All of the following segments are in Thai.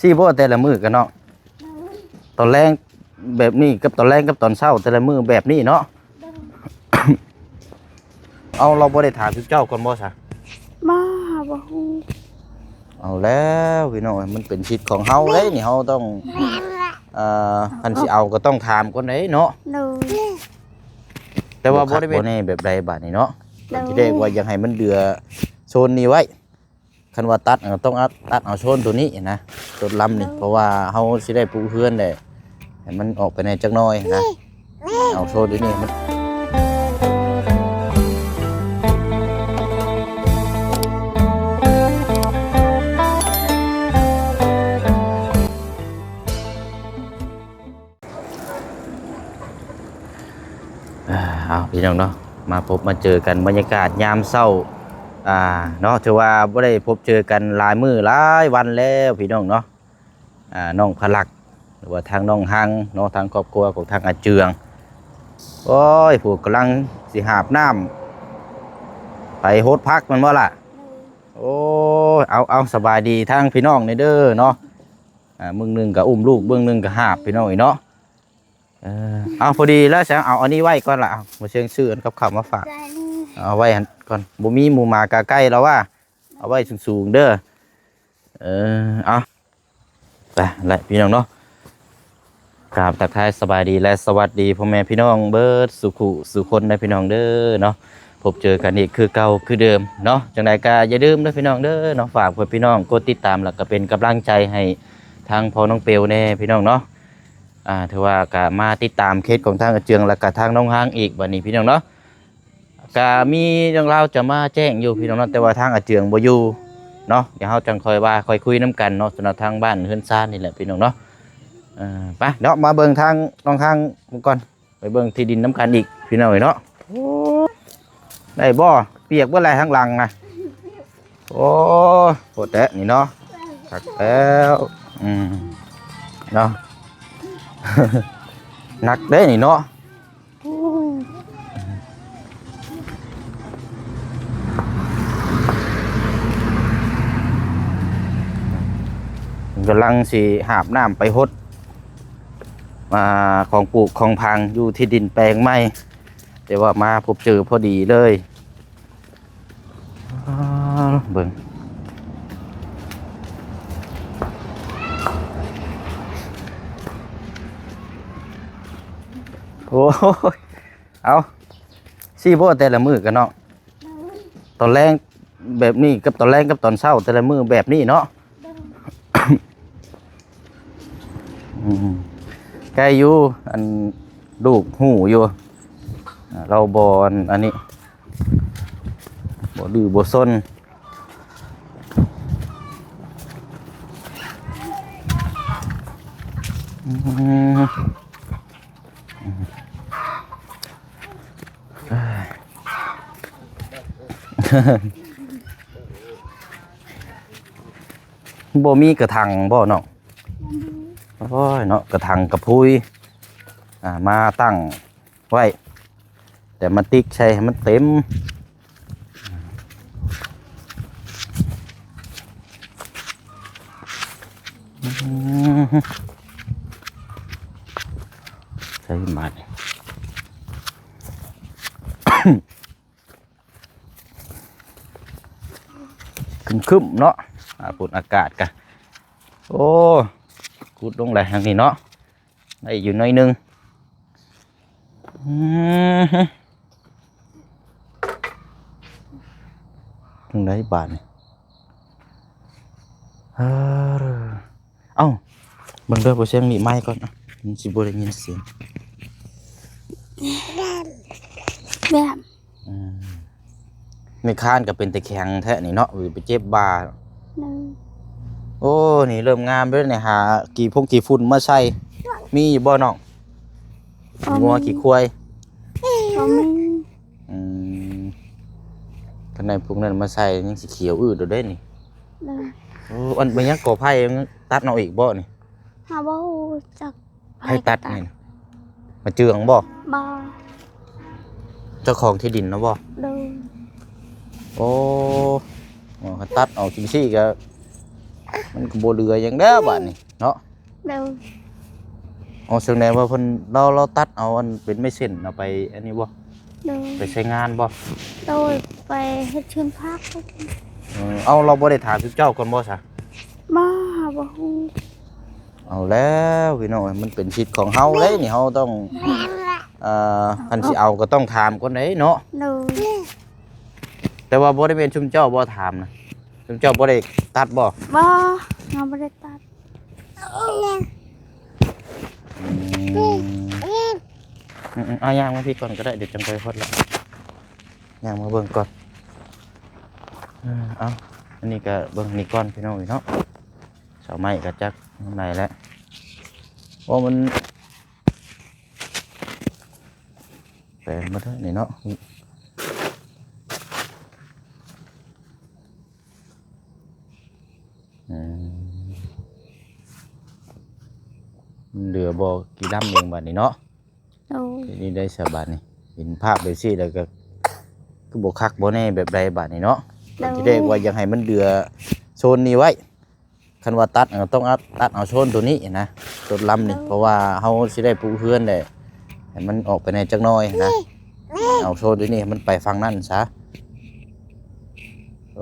ซี่บ่แต่ละมื้อกันเนาะตอนแรงแบบนี้กับตอนแรงกับตอนเช้าแต่ละมื้อแบบนี้เนาะ เอาเราบ่ได้ถามทุกเจ้าก่อนบ่ซะ มาบ่ฮู้ เอาแล้วพี่น้องมันเป็นสิทธิ์ของเฮาเด้นี่เฮาต้องคันสิเอาก็ต้องถามก่อนเด้เนาะ โดย แต่ว่าบ่ได้เป็นแบบใดบาดนี้เนาะ โดย ที่แรกว่าอยากให้มันเดือโซนนี้ไว้คันว่าตัดก็ต้องตัดเอาโซนตัวนี้นะตัวลำนี่เพราะว่าเฮาสิได้ปูเฮือนได้ให้มันออกไปในจักหน่อยนะเอาโซนตัวนี้มันเอาพี่น้องเนาะมาพบมาเจอกันบรรยากาศยามเช้าเนาะถือว่าบ่ได้พบเจอกันหลายมื้อหลายวันแล้วพี่น้องเนาะน้องพลักหรือว่าทางน้องหังเนาะทางครอบครัวของทางอาเจืองโอ้ยผู้กำลังสิหาบน้ำไปโฮดพักมันบ่ล่ะโอ้ยเอาสบายดีทางพี่น้องในเด้อเนาะมึงนึงก็อุ้มลูกเบื้องนึงก็หาบพี่น้องอีเนาะเอาพอดีแล้วฉันเอาอันนี้ไว้ก่อนละเอามาเชิงชื่อกับข่าวมาฝากเอาไว้ก่อนบ่มีหมูหมากาใกล้แล้วว่าเอาไว้สูงๆเด้อเอาไปแหละพี่น้องเนาะกราบทักทายสบายดีและสวัสดีพ่อแม่พี่น้องเบิดสุขุสุคนได้พี่น้องเด้อเนาะพบเจอกันอีกคือเก่าคือเดิมเนาะจังใดก็อย่าลืมนะพี่น้องเด้อเนาะฝากเพื่อนพี่น้องกดติดตามแล้วก็เป็นกำลังใจให้ทางพ่อน้องเปียวแน่พี่น้องเนาะถือว่าก็มาติดตามเคสของทางอาเจืองและก็ทางน้องห้างอีกวันนี้พี่น้องเนาะก็มีเรื่องราวจะมาแจ้งอยู่พี่น้องเนาะแต่ว่าทางอาเจืองบ่อยู่เนาะเดี๋ยวเราจังคอยว่าคอยคุยน้ำกันเนาะสำหรับทางบ้านเฮือนซ่านนี่แหละพี่น้องเนาะไปเนาะมาเบิ่งทางน้องห้างก่อนไปเบิ่งที่ดินน้ำกันอีกพี่น้องเนาะได้บ่เปียกเมื่อไรทั้งหลังนะโอ้โหแตะนี่เนาะถักแล้วเนาะ หนักเด้นี่เนาะกำลังสิหาบน้ำไปฮดของปลูกของพังอยู่ที่ดินแปลงไม้แต่ว่ามาพบเจอพอดีเลยเบิ่งโอ้ยเอาซี่บ่แต่ละมื้อกันเนาะตอนแรงแบบนี้กับตอนแรงกับตอนเช้าแต่ละมื้อแบบนี้เนาะ ใกล้อยู่อันลูกหูอยู่เราบอนอันนี้บ่ดื้อบ่ซนบ่มีกระถางบ่เนาะโอ้ยเนาะกระถางกระพุ้ยมาตั้งไว้แต่มาติ๊กใช้ให้มันเต็มใช้มาดคึมๆเนาะฝุ่นอากาศกันโอ้กูดลงไหลทางนี้เนาะได้อยู่น้อยนึงตรงไหนบาทนี่เอ้าบังเด้อบ่เสียงนี่ไม้ก่อนนะมันสิบ่ได้ยินเสียงแบบไม่ค้านก็เป็นตะแคงแท้นี่เนาะไปเจ็บบ่าโอ้นี่เริ่มงามแล้วเนี่ยหากี่ฝุ่นมาใส่มีอยู่บ่น้องงัวกี่ควายข้างในพวกนั้นมาใส่ยังสีเขียวเดี๋ยวได้นี่โอ้อันเป็นยังก่อไผ่ตัดเอาอีกบ่นี่หาบ่จักไผ่ตัดนี่มาเจืองบ่เจ้าของที่ดินนะบ่โอ้ตัดเอาจริงสิก็ มันก็บ่เหลือหยังแล้วบัดนี้เนาะ โดย อ๋อแสดงว่าเพิ่นเราตัดเอาอันเป็นไม้เส้นเอาไปอันนี้บ่ โดย ไปใช้งานบ่ โดยไปเฮ็ดเชิญพัก เอาเราบ่ได้ถามทุกเจ้าก่อนบ่ซะ บ่บ่ฮู้ เอาแล้วพี่น้องมันเป็นสิทธิ์ของเฮาเด้นี่เฮาต้องคันสิเอาก็ต้องถามก่อนเด้เนาะ โดย แต่ว่าบ่ได้เป็นชุมเจ้าบ่ถามนะชุมเจ้าบ่ได้ตัดบ่ บ่เฮาบ่ได้ตัด เอาย่างมาพี่ก่อนก็ได้เดี๋ยวจังไปฮอดละย่างมาเบิ่งก่อนเอาอันนี้ก็เบิ่งนี่ก่อนพี่น้องเนาะเสาไม้ก็จักข้างในแล้วว่ามันแปลงมาเถอะนี่เนาะเหลือบ่กี่ดำเองบัดนี้เนาะ โดย นี่ได้สบายนี่เห็นภาพไปสิแล้วก็คือบ่คักบ่แน่แบบใดบัดนี้เนาะที่ได้ว่ายังให้มันเดือโซนนี้ไว้คันว่าตัดต้องตัดเอาโซนตัวนี้นะตัวลำนี่เพราะว่าเฮาสิได้ปูเฮือนได้ให้มันออกไปในจักหน่อยนะเอาโซนตัวนี้มันไปฝั่งนั้นซะ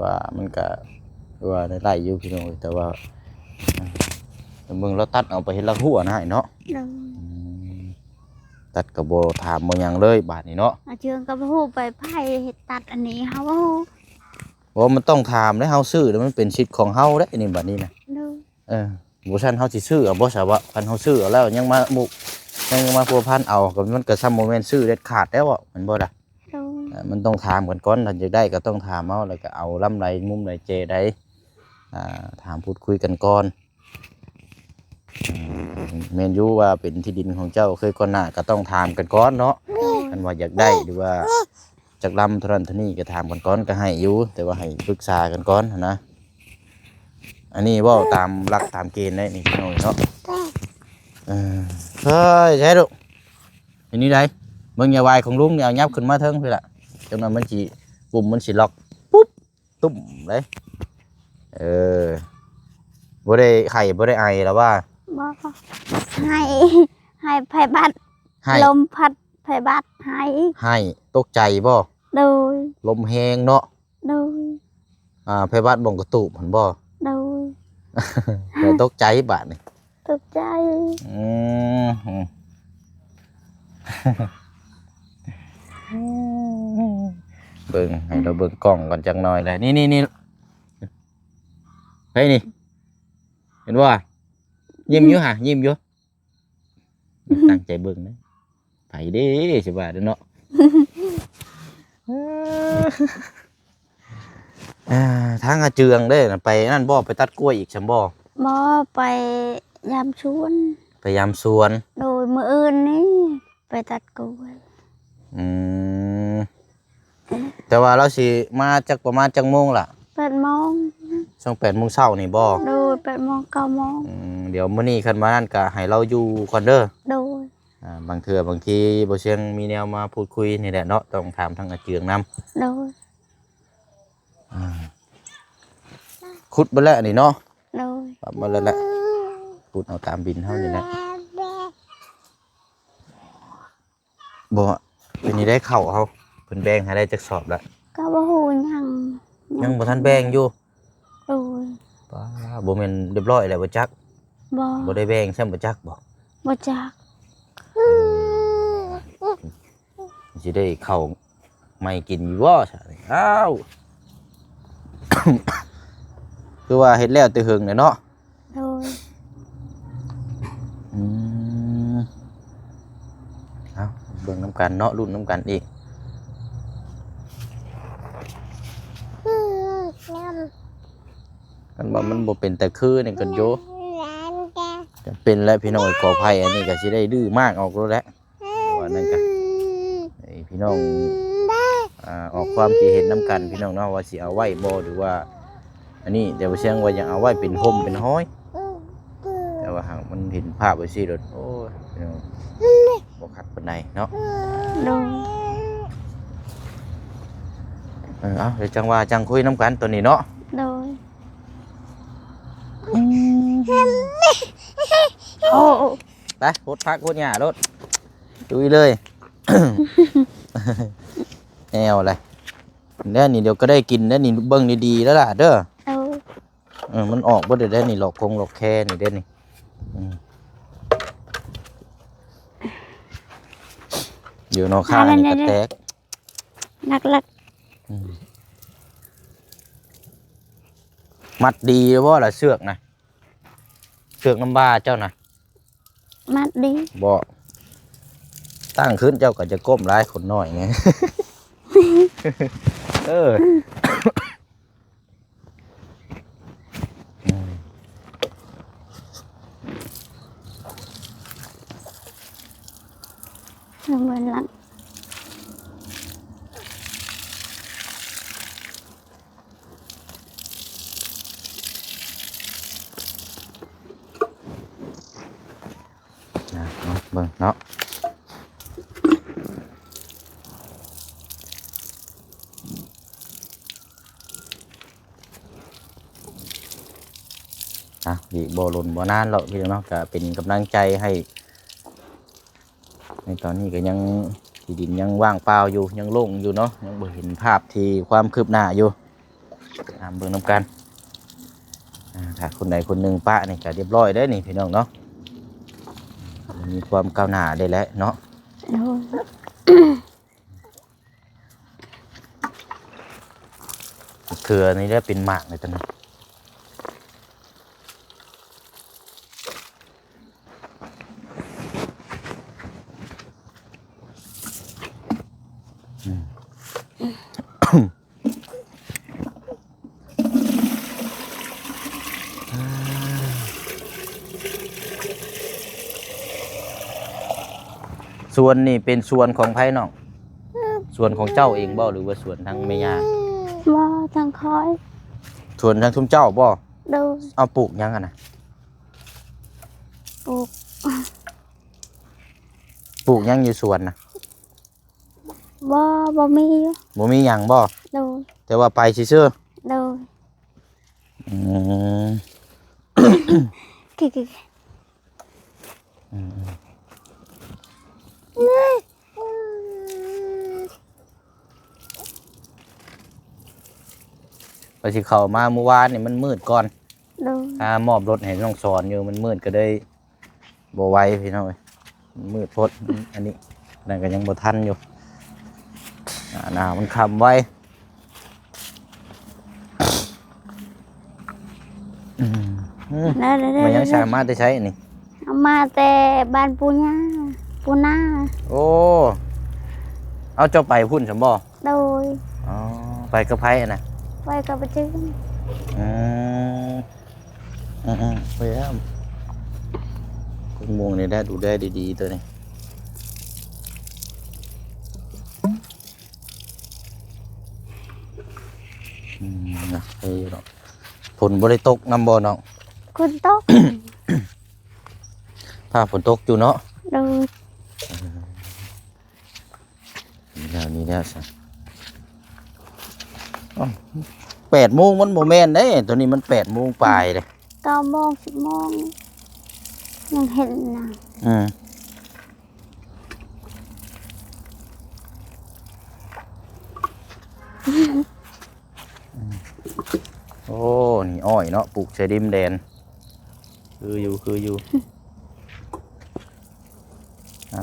ว่ามันก็ว่าได้ไล่อยู่พี่น้องแต่ว่าเบิ่งเราตัดเอาไปเฮ็ดละหัวนะเนาะ โดย ตัดกระโบถามบ่ยังเลยบาดนี้เนาะ อาเชืองก็บ่ฮู้ไปไผเฮ็ดตัดอันนี้เฮาบ่ฮู้ ว่ามันต้องถามได้เฮาซื้อแล้วมันเป็นสิทธิ์ของเฮาได้นี่บัดนี้นะ โดย บ่ซั่นเฮาสิซื้อเอาบ่ซะว่าคันเฮาซื้อเอาแล้วยังมามุกยังมาพัวพันเอาก็มันก็ซ้ำบ่แม่นซื้อเด็ดขาดแล้วอ่ะมันบ่ล่ะ โดย มันต้องถามกันก่อนถ้าจะได้ก็ต้องถามเอาแล้วก็เอาลำไรมุมไรเจได้ถามพูดคุยกันก่อนแม่นอยู่ว่าเป็นที่ดินของเจ้าเคยก่อนหน้าก็ต้องถามกันก่อนเนาะกันว่าอยากได้หรือว่าจากลำเท่านั้นเท่านี้ก็ถามกันก่อนก็ให้อยู่แต่ว่าให้ปรึกษากันก่อนนะอันนี้ว่าตามหลักตามเกณฑ์ได้นี่พี่น้องเนาะเฮ้ยใช่ดูอันนี้ได้เบิ่งยาวายของลุงเนี่ยเอายับขึ้นมาเทิงพี่ละจังนั้นมันสิปุ่มมันสิล็อกปุ๊บตุ้มเลยบ่ได้ไข่บ่ได้ไอแล้วว่า บ่ให้ให้ไผบัด ให้ ลมพัดไผบัดให้ ให้ตกใจบ่ โดย ลมแห้งเนาะ โดย ไผบ้านบ่งกระตูบหั่นบ่ โดย แต่ตกใจบาดนี่ ตกใจ เบิ่งให้เราเบิ่งกล้องก่อนจังหน่อยเลยนี่เฮ้ยนี่เห็นว่ายิ้มอยู่ฮะยิ้มอยู่ตั้งใจเบิ่งนะไผเด้สิว่าเด้อเนาะ ทางอาเจืองเด้อไปนั่นบ่ไปตัดกล้วยอีกซั่นบ่ บ่ไปยามชวน พยายามสวน โดยมื้ออื่นนี่ไปตัดกล้วย แต่ว่าเราสิมาจักประมาณจักโมงล่ะ 8:00 น ช่วง8 โมงเช้านี่บ่ โดย8:00 น 9:00 น เดี๋ยวมื้อนี้คันมานั่นก็ให้เราอยู่ก่อนเด้อ โดย บางเทื่อบางทีบ่เชียงมีแนวมาพูดคุยนี่แหละเนาะต้องถามทางอาเจืองนำ โดย ขุดไปแล้วนี่เนาะ โดย ปรับมาแล้วแหละขุดเอาตามบินเฮานี่แหละบ่เป็นนี่ได้เข้าเฮาเพิ่นแบ่งให้ได้จักสอบแล้ว ก็บ่ฮู้หยัง ยังบ่ทันแบ่งอยู่ โดย ป้าบ่แม่นเรียบร้อยแล้วบ่จัก บ่ บ่ได้แบ่งใช่บ่จักบ่ บ่จัก สิได้เข้าไม่กินอยู่บ่ซะนี่อ้าว คือว่าเฮ็ดแล้วแต่หึงเนาะ โดย เอาเบิ่งน้ำกันเนาะรุ่นน้ำกันอีกกันว่ามันบ่เป็นแต่คือนี่กันโยจะเป็นแล้วพี่น้องขออภัยอันนี้ก็สิได้ดื้อมากออกแล้วแหละว่านั่นก็พี่น้องออกความคิดเห็นน้ำกันพี่น้องเนาะว่าสิเอาไว้บ่หรือว่าอันนี้เดี๋ยวเชียงว่ายังเอาไว้เป็นห่มเป็นห้อยแต่ว่าหากมันเห็นภาพไว้สิโดดโอ้ยพี่น้องบ่คักปานใดเนาะ โดย เอาเดี๋ยวจังว่าจังคุยน้ำกันตัวนี้เนาะ โดย โอ้ ไปรถพักรถหญ้ารถดุยเลย แอวอะไรเนี่ยนี่เดี๋ยวก็ได้กินแล้วนี่เบิ่งดีๆแล้วล่ะเด้อ โอ้ มันออกบ่ได้ได้นี่หลอกคงหลอกแค่นี่เด้นี่อยู่นอกข้างนี่กระแตก นักลัก มัดดีบ่ล่ะเสือกนะเสือกน้ำบาเจ้านะ มัดดี บ่ตั้งขึ้นเจ้าก็จะก้มร้ายคนน้อยไง เออ เหมือนหลัง เบิ่งเนาะอีกบ่หล่นบ่นานหรอกพี่น้องก็เป็นกำลังใจให้ในตอนนี้ก็ยังที่ดินยังว่างเปล่าอยู่ยังโล่งอยู่เนาะยังบ่เห็นภาพที่ความคืบหน้าอยู่ตามเบิ่งนำกันถ้าคนใดคนหนึ่งปะนี่ก็เรียบร้อยได้นี่พี่น้องเนาะมีความก้าวหน้าได้แล้วเนาะ โอ้ เครือนี่ได้เป็นหมากเลยตอนนี้ส่วนนี่เป็นส่วนของไผ่น้องส่วนของเจ้าเองบ่หรือว่าส่วนทางแม่ย่า ว่าทางคอย ส่วนทางทุมเจ้าบ่ ดู เอาปลูกยังกันนะ ปลูก ปลูกยังอยู่สวนนะ บ่มี บ่มีหยังบ่ ดู แต่ว่าไปซื่อ ดู ๆอืม กี่ ไปสิเข้ามาเมื่อวานนี่มันมืดก่อน ดู มอบรถให้น้องสอนอยู่มันมืดก็ได้บ่ไหวพี่น้องเอ้ยมันมืดพดอันนี้นั่นก็ยังบ่ทันอยู่หน้ามันค่ำไว้ได้ มันยังสามารถได้ใช้อันนี้ เอามาแต่บ้านปูย่าปูนา โอ้เอาเจ้าไปพุ่นสมบ่ โดย อ๋อไปกับไผอะนะ ไว้กับประจื้อ อืมไปแล้วคุณมวงนี่ได้ดูได้ดีๆตัวนี้นะไปอยู่เนาะฝนบ่ได้ตกน้ำบ่เนาะ คุณโต๊ะ ถ้าฝนตกอยู่เนาะ ดู นี่แล้วสิ8 โมงมันโมแมนเด้ตัวนี้มัน8 โมงปลายเลย 9 โมง 10 โมงยังเห็นนะ โอ้นี่อ้อยเนาะปลูกใส่ดินแดนคืออยู่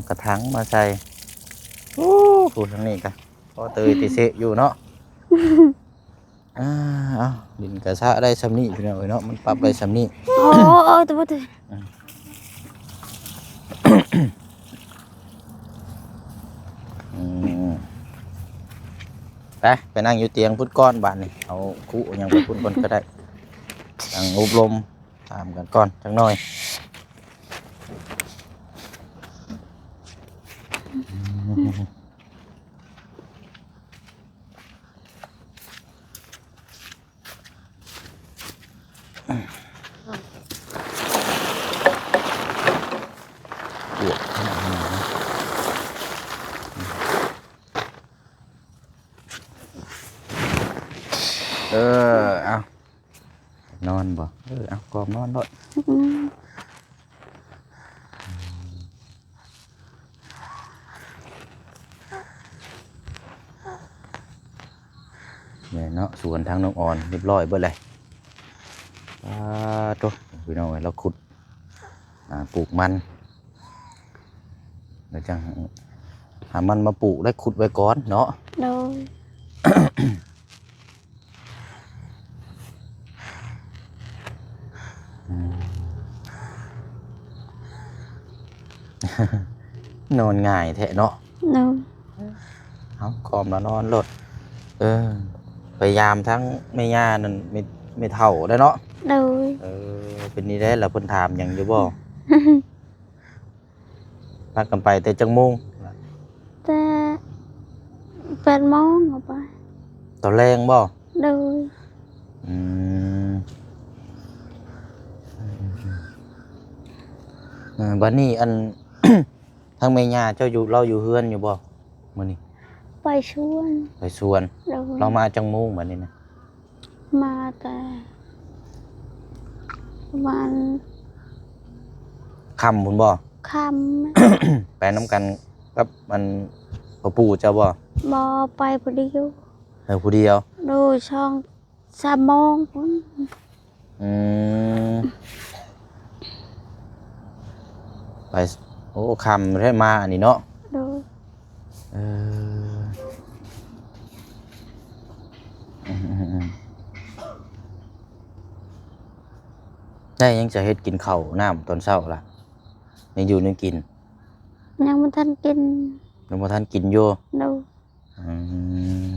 กระถางมาใส่โอ้ปลูกทางนี้กันพอเตยติเสะอยู่เนาะเอาดินกระชะได้สำนีพี่น้องเนาะมันปรับได้สำนี โอ้ตัว ไปนั่งอยู่เตียงพุทธก้อนบ้านนี่เอาคู่ยังไปพุทธก้อนก็ได้นั่งอบรมตามกันก่อนจังหน่อยเอานอนบ่เอากอมนอนด้วย เนาะสวนทางน้องอ่อนเรียบร้อยเบิดเลยโตพี่น้องเอ้ยเราขุดปลูกมันเดี๋ยวจังหามันมาปลูกได้ขุดไว้ก่อนเนาะ โดย นอนง่ายแท้เนาะ โดย เอาคอมแล้วนอนรถพยายามทั้งแม่ย่านั่นไม่เท่าได้เนาะ โดย เป็นนี่ได้แล้วเพิ่นถามหยังอยู่บ่ พากันไปแต่จังโมง แต่8 โมงออกไป ตอนแรงบ่ โดย อืมบัดนี้อัน ทั้งแม่ย่าเจ้าอยู่เราอยู่เฮือนอยู่บ่มื้อนี้ ไปชวน ไปสวน โดย เรามาจังโมงบัดนี้นะ มาแต่ประมาณ ค่ำพุ่นบ่ ค่ำ ไปน้ำกันกับมันพ่อปู่เจ้าบ่ บอไปพอดีอยู่ ผู้เดียว ดูช่อง3 โมงพุ่น อืมไปโอ้คำได้มาอันนี้เนาะ ดู เอออืมได้ยังจะเฮ็ดกินข้าวน้ำตอนเช้าล่ะยังอยู่ยังกิน ยังไม่ทันกิน ยังบ่ทันกินอยู่ ดู อืม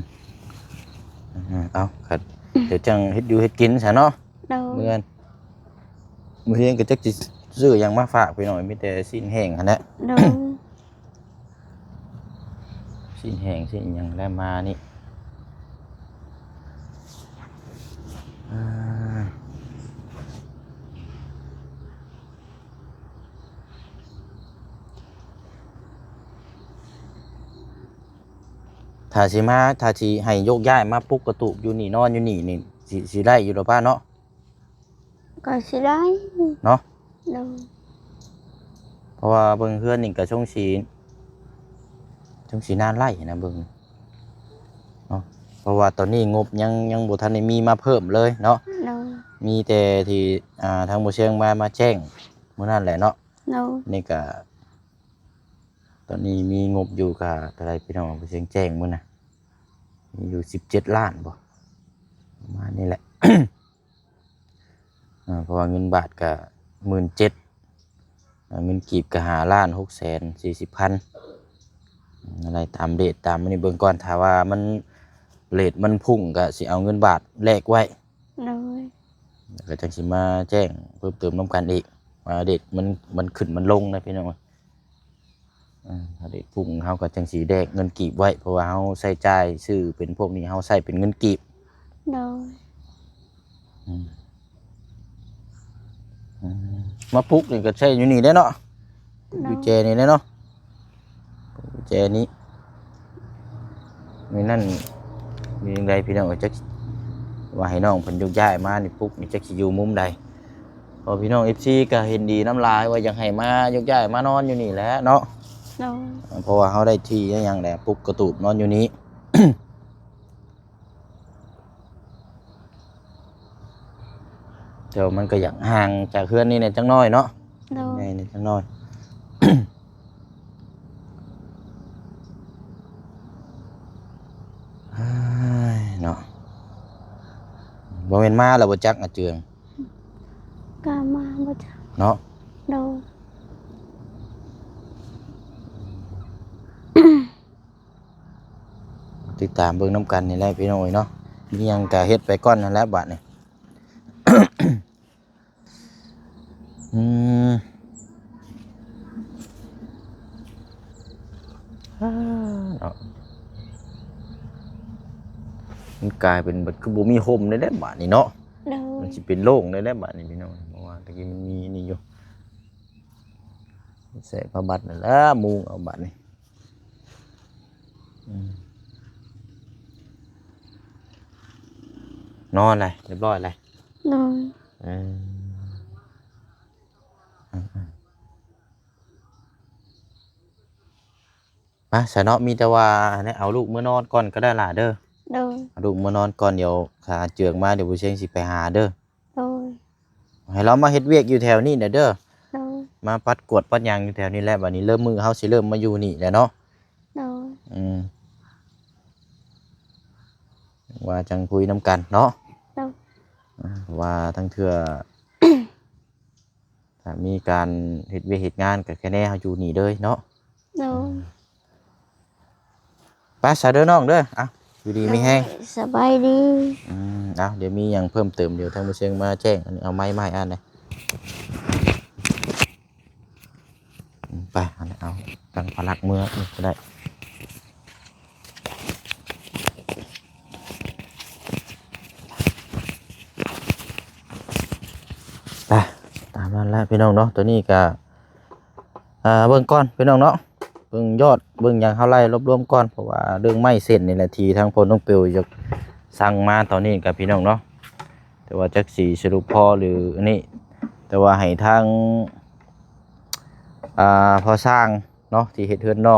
เอาครับเดี๋ยวจังเฮ็ดอยู่เฮ็ดกินซะเนาะ ดู มื้อนี้ก็จักสิซื้อหยังมาฝากไปหน่อยมีแต่สิ้นแห้งหั่นแหละ ดู สิ้นแห้งสิ้นหยังได้มานี่อ่าถ้าสิให้ยกย้ายมาปลุกกระตุกอยู่นี่นอนอยู่นี่สิได้อยู่ดอกป้าเนาะ ก็สิได้ เนาะ ดู เพราะว่าเบิ่งเฮือนนี่ก็ช่วงสีนานไล่นะเบิ่งเนาะเพราะว่าตอนนี้งบยังบ่ทันได้มีมาเพิ่มเลยเนาะ ดู มีแต่ที่ทางบ่เชียงมาแจ้งมื้อนั้นแหละเนาะ ดู นี่ก็ตอนนี้มีงบอยู่กับอะไรพี่น้องบ่เชียงแจ้งมื้อน่ะมีอยู่17 ล้านบ่ประมาณนี้แหละ เพราะว่าเงินบาทก็17,000เงินกีบก็5,640,000อะไรตามเรทตามอันนี้เบิ่งก่อนถ้าว่ามันเรทมันพุ่งก็สิเอาเงินบาทแลกไว้ ดู แล้วก็จังสิมาแจ้งเพิ่มเติมน้ำกันอีกว่าเด็กมันขึ้นมันลงนะพี่น้องถ้าเด็กพุ่งเฮาก็จังสีแดกเงินกีบไว้เพราะว่าเฮาใช้จ่ายซื้อเป็นพวกนี้เฮาใช้เป็นเงินกีบ ดู มาปลุกนี่ก็ใช้อยู่นี่ได้เนาะอยู่แจนี่ได้เนาะกุญแจนี้มีนั่นมีจังไดพี่น้องก็จักว่าให้น้องเพิ่นยกย้ายมานี่ปลุกนี่จักสิอยู่มุมใดพอพี่น้อง FC ก็เห็นดีน้ำลายว่าอยากให้มายกย้ายมานอนอยู่นี่แหละเนาะ ดู เพราะว่าเขาได้ที่ได้หยังแหละปลุกกระตูบนอนอยู่นี้ เดี๋ยวมันก็อยากห่างจากเพื่อนนี่เนี่ยจังน้อยเนาะ ดู นี่จังน้อย เนาะบ่แม่นมาแล้วบ่จักอาเจือง กามาบ่จัก เนาะ ดู ติดตามเบิ่งน้ำกันนี่แหละพี่น้อยเนาะมีหยังก็เฮ็ดไปก่อนนั่นแหละบัดนี้ อืมเนาะมันกลายเป็นแบบคือบ่มีห่มได้บัดนี้เนาะ ดู มันสิเป็นโล่งได้บัดนี้พี่น้องเพราะว่าตะกี้มันมีนี่อยู่ใส่ผ้าบัดนั่นแหละมุงเอาบัดนี้นอนเลยเรียบร้อยเลย ดู มาสะเนาะมีแต่ว่าเนี่ยเอาลูกเมื่อนอนก่อนก็ได้ล่ะเด้อ โดย เอาลูกมานอนก่อนเดี๋ยวขาเจืองมาเดี๋ยวบ่เชียงสิไปหาเด้อ โดย ให้เรามาเฮ็ดเวียกอยู่แถวนี้น่ะเด้อ โดย มาปัดกวาดปัดหยังอยู่แถวนี้แหละบัดนี้เริ่มมือเฮาสิเริ่มมาอยู่นี่แหละเนาะ โดย ว่าจังคุยนํกันเนาะ โดย ว่าทั้งเทื่อ ถ้ามีการเฮ็ดเวียกเฮ็ดงานก็แค่แน่เฮาอยู่นี่เลยเนาะ โดย ไปซะเด้อน้องเด้ออ่ะอยู่ดีมีแฮง สบายดี เอาเดี๋ยวมีหยังเพิ่มเติมเดี๋ยวทางบ่เชียงมาแจ้งอันนี้เอาไม้มาให้อันเลยไปอันนี้เอาตั้งพลักมือนี่ก็ได้ไปตามนั้นแหละพี่น้องเนาะตัวนี้ก็เบิ่งก่อนพี่น้องเนาะเบิ่งยอดเบิ่งหยังเฮาไล่รวมๆก่อนเพราะว่าเรื่องไม้เส้นนี่แหละที่ทางพลน้องเปียวจะสั่งมาตอนนี้กับพี่น้องเนาะแต่ว่าจักสีสรุปพอหรืออันนี้แต่ว่าให้ทางพอสร้างเนาะที่เฮ็ดเฮือนน้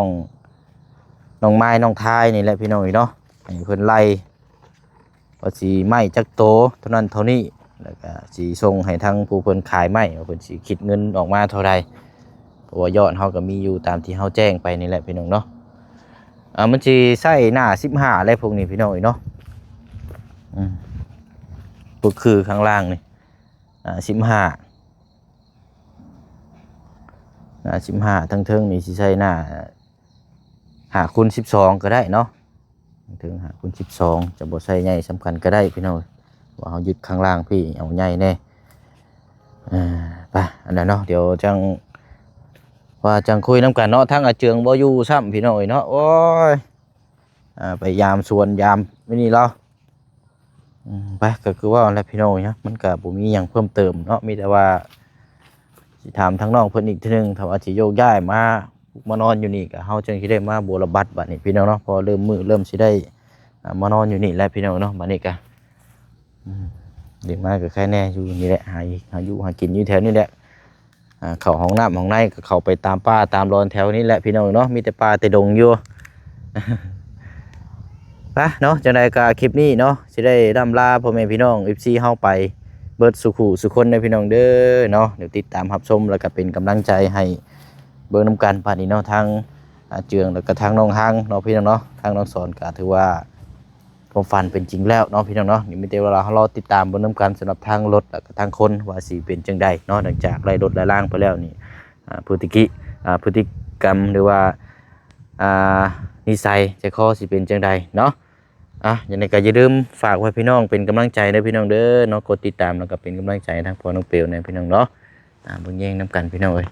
องไม้น้องทายนี่แหละพี่น้องเนาะให้เพิ่นไล่ว่าสิไม้จักโตเท่านั้นเท่านี้แล้วก็สิส่งให้ทางผู้เพิ่นขายไม้ว่าเพิ่นสิคิดเงินออกมาเท่าใดเพราะว่ายอดเฮาก็มีอยู่ตามที่เฮาแจ้งไปนี่แหละพี่น้องเนาะมันสิใช้หน้า15อะไรพวกนี้พี่น้องเนาะก็คือข้างล่างนี่15ทั้งเทิงนี่สิใช้หน้า5x12ก็ได้เนาะถึง5x12จะบ่ใช้ใหญ่สำคัญก็ได้พี่น้องว่าเฮายึดข้างล่างพี่เอาใหญ่แน่ไปอันนั้นเนาะเดี๋ยวจังว่าจังคุยน้ำกันเนาะทั้งอาเจืองบ่อยู่ซ้ำพี่น้องเนาะโอ้ยไปยามสวนยามไม่นี่เราไปก็คือว่าอะไรพี่น้องเนาะมันก็บ่มีหยังเพิ่มเติมเนาะมีแต่ว่าสิถามทั้งน้องเพิ่นอีกทีนึงถ้าว่าสิโยกย้ายมานอนอยู่นี่ก็เฮาจังสิได้มาบัวระบัดบัดนี้พี่น้องเนาะพอเริ่มมื้อเริ่มสิได้มานอนอยู่นี่แล้วพี่น้องเนาะบัดนี้ก็เดี๋ยวมาก็แค่แน่อยู่นี่แหละหาอยู่หากินอยู่แถวนี้แหละเข้าห้องน้ำห้องในก็เข้าไปตามป่าตามรอนแถวนี้แหละพี่น้องเนาะมีแต่ป่าแต่ดงอยู่ ไปเนาะจังใดก็คลิปนี้เนาะสิได้ร่ำลาพ่อแม่พี่น้อง FC เฮาไปเบิดสุขุสุคนในพี่น้องเด้อเนาะเดี๋ยวติดตามรับชมแล้วก็เป็นกำลังใจให้เบิ่งนำกันป่านนี้เนาะทางเจืองแล้วก็ทางน้องฮังเนาะพี่น้องเนาะทางน้องสอนก็ถือว่าความฝันเป็นจริงแล้วเนาะพี่น้องเนาะนี่มีแต่เวลาเฮารอติดตามเบิ่งนำกันสำหรับทางรถแล้วก็ทางคนว่าสิเป็นจังใดเนาะหลังจากไล่รถไล่ล่างไปแล้วนี่พฤติกรรมหรือว่านิสัยใจคอสิเป็นจังใดเนาะอย่างไรก็อย่าลืมฝากไว้พี่น้องเป็นกำลังใจนะพี่น้องเด้อเนาะกดติดตามแล้วก็เป็นกำลังใจทั้งพ่อน้องเปียวในพี่น้องเนาะเบิ่งแย่งน้ำกันพี่น้องเอ้ย